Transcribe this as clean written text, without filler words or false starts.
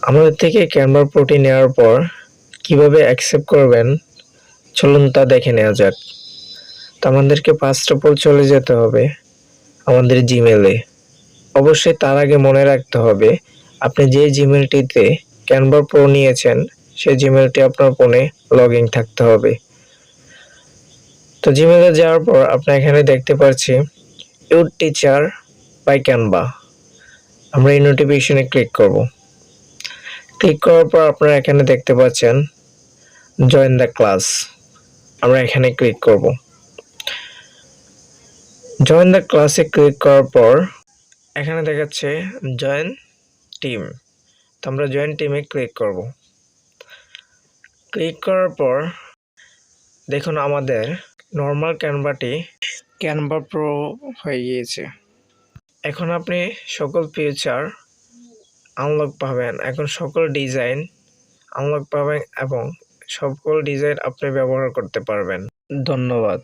আমাদের থেকে ক্যানভা প্রোটি নেওয়ার পর কিভাবে অ্যাকসেপ্ট করবেন চলুন তা দেখে নেওয়া যাক। তো আমাদেরকে ফার্স্ট অফ অল চলে যেতে হবে আমাদের জিমেলে। অবশ্যই তার আগে মনে রাখতে হবে আপনি যে জিমেলটিতে ক্যানভা প্রো নিয়েছেন সেই জিমেলটি আপনার ফোনে লগ ইন থাকতে হবে। তো জিমেলে যাওয়ার পর আপনি এখানে দেখতে পাচ্ছি ইউর টিচার বাই ক্যানভা। আমরা এই নোটিফিকেশনে ক্লিক করব। ক্লিক করার পর আপনারা এখানে দেখতে পাচ্ছেন জয়েন দ্য ক্লাস। আমরা এখানে ক্লিক করব। জয়েন দ্য ক্লাসে ক্লিক করার পর এখানে দেখাচ্ছে জয়েন টিম। তো আমরা জয়েন টিমে ক্লিক করব। ক্লিক করার পর দেখুন আমাদের নর্মাল ক্যানভাটি ক্যানভা প্রো হয়ে গিয়েছে। এখন আপনি সকল ফিচার আনলক পাবেন, এখন সকল ডিজাইন আনলক পাবেন এবং সকল ডিজাইন আপনি ব্যবহার করতে পারবেন। ধন্যবাদ।